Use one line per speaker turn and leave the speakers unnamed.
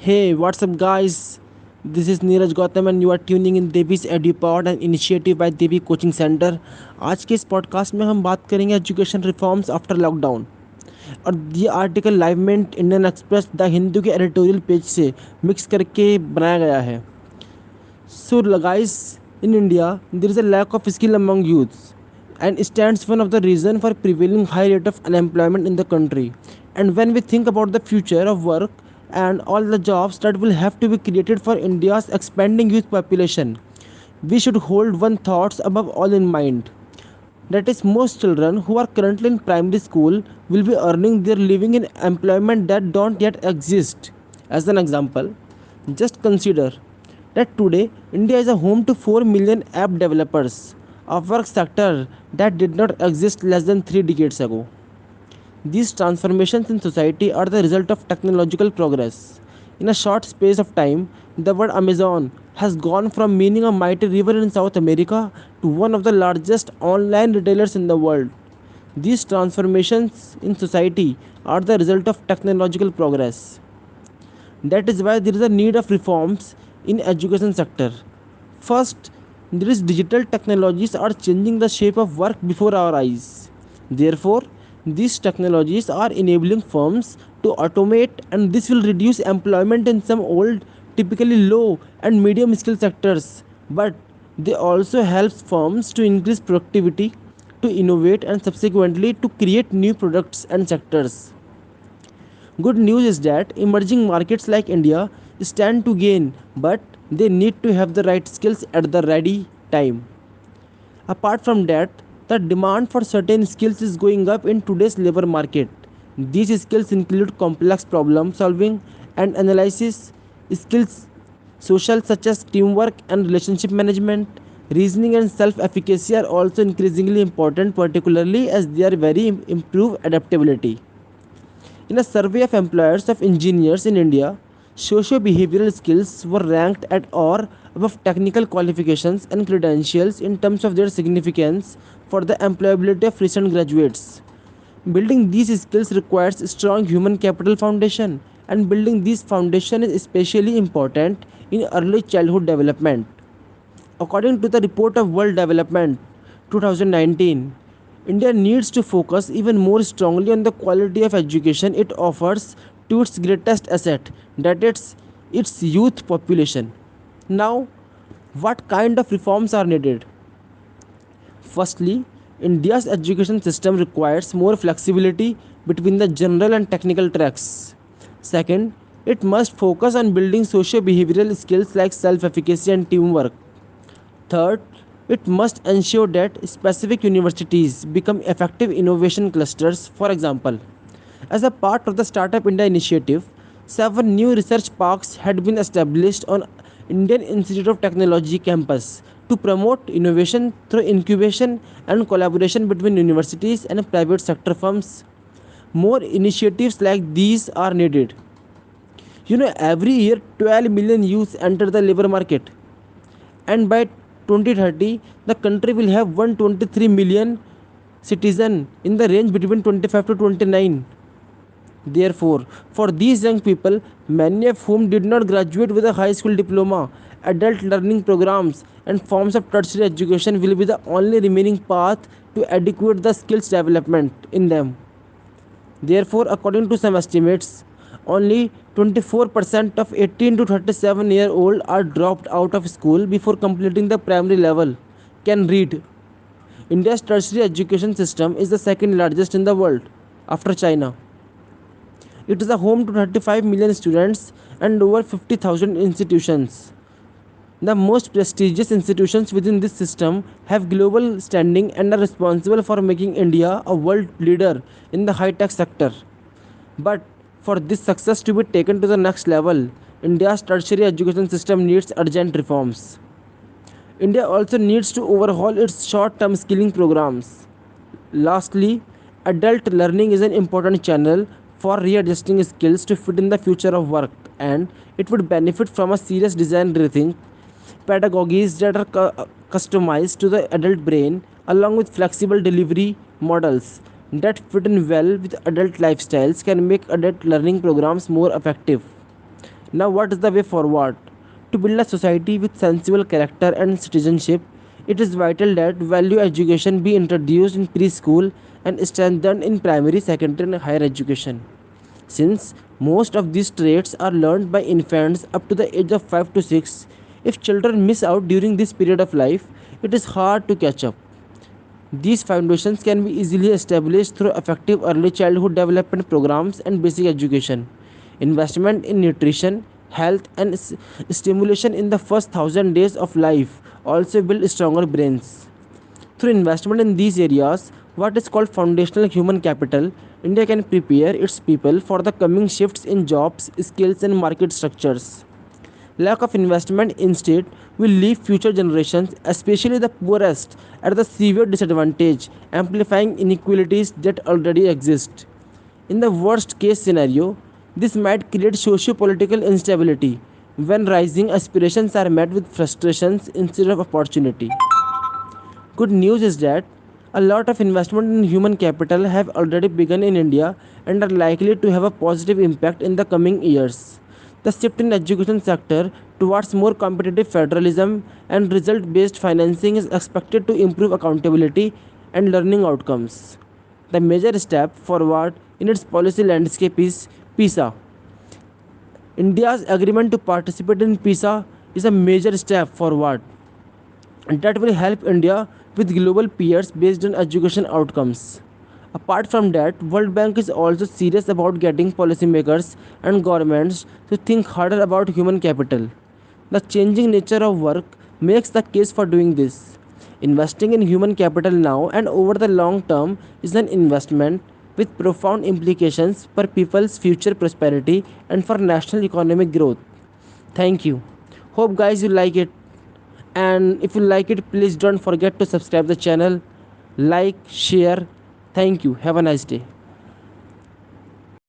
Hey, what's up, guys? This is Neeraj Gautam and you are tuning in Devi's Edupod and initiative by Devi coaching centre. आज के इस podcast में हम बात करेंगे एजुकेशन रिफॉर्म्स आफ्टर लॉकडाउन। और ये article live minute, Indian express, the Hindu के एडिटोरियल पेज से मिक्स करके बनाया गया है। So, guys, in India, there is a lack of skill among youths, and stands one of the reason for prevailing high rate of unemployment in the country. And when we think about the future of work and all the jobs that will have to be created for India's expanding youth population, we should hold one thoughts above all in mind. That is, most children who are currently in primary school will be earning their living in employment that don't yet exist. As an example, just consider that today India is a home to 4 million app developers, a work sector that did not exist less than 3 decades ago. These transformations in society are the result of technological progress. In a short space of time, the word Amazon has gone from meaning a mighty river in South America to one of the largest online retailers in the world. These transformations in society are the result of technological progress. That is why there is a need of reforms in education sector. First, there is digital technologies are changing the shape of work before our eyes. Therefore, these technologies are enabling firms to automate, and this will reduce employment in some old, typically low and medium skill sectors. But they also help firms to increase productivity, to innovate, and subsequently to create new products and sectors. Good news is that emerging markets like India stand to gain, but they need to have the right skills at the ready time. Apart from that, the demand for certain skills is going up in today's labor market. These skills include complex problem solving and analysis skills, social such as teamwork and relationship management, reasoning and self-efficacy are also increasingly important, particularly as they are very improve adaptability. In a survey of employers of engineers in India, socio-behavioral skills were ranked at or above technical qualifications and credentials in terms of their significance for the employability of recent graduates. Building these skills requires a strong human capital foundation, and building this foundation is especially important in early childhood development. According to the report of World Development 2019, India needs to focus even more strongly on the quality of education it offers to its greatest asset, that is its youth population. Now, what kind of reforms are needed? Firstly, India's education system requires more flexibility between the general and technical tracks. Second, it must focus on building socio-behavioral skills like self-efficacy and teamwork. Third, it must ensure that specific universities become effective innovation clusters. For example, as a part of the Startup India initiative, 7 new research parks had been established on Indian Institute of Technology campus to promote innovation through incubation and collaboration between universities and private sector firms. More initiatives like these are needed. Every year 12 million youths enter the labor market, and by 2030 the country will have 123 million citizens in the range between 25 to 29. Therefore, for these young people, many of whom did not graduate with a high school diploma, adult learning programs and forms of tertiary education will be the only remaining path to adequate the skills development in them. Therefore, according to some estimates, only 24% of 18 to 37-year-old are dropped out of school before completing the primary level can read. India's tertiary education system is the second largest in the world after China. It is a home to 35 million students and over 50,000 institutions. The most prestigious institutions within this system have global standing and are responsible for making India a world leader in the high tech sector. But for this success to be taken to the next level, India's tertiary education system needs urgent reforms. India also needs to overhaul its short term skilling programs. Lastly, adult learning is an important channel for readjusting skills to fit in the future of work, and it would benefit from a serious design rethink. Pedagogies that are customized to the adult brain, along with flexible delivery models that fit in well with adult lifestyles, can make adult learning programs more effective. Now, what is the way forward? To build a society with sensible character and citizenship, it is vital that value education be introduced in preschool and strengthened in primary, secondary, and higher education. Since most of these traits are learned by infants up to the age of 5 to 6, if children miss out during this period of life, it is hard to catch up. These foundations can be easily established through effective early childhood development programs and basic education. Investment in nutrition, health, and stimulation in the first 1,000 days of life also build stronger brains. Through investment in these areas, what is called foundational human capital, India can prepare its people for the coming shifts in jobs, skills, and market structures. Lack of investment instead will leave future generations, especially the poorest, at the severe disadvantage, amplifying inequalities that already exist. In the worst case scenario, this might create socio political instability when rising aspirations are met with frustrations instead of opportunity. Good news is that a lot of investment in human capital have already begun in India and are likely to have a positive impact in the coming years. The shift in education sector towards more competitive federalism and result-based financing is expected to improve accountability and learning outcomes. The major step forward in its policy landscape is PISA. India's agreement to participate in PISA is a major step forward that will help India with global peers based on education outcomes. Apart from that, World Bank is also serious about getting policymakers and governments to think harder about human capital. The changing nature of work makes the case for doing this. Investing in human capital now and over the long term is an investment with profound implications for people's future prosperity and for national economic growth. Thank you. Hope guys you like it, and if you like it, please don't forget to subscribe the channel, like, share. Thank you. Have a nice day.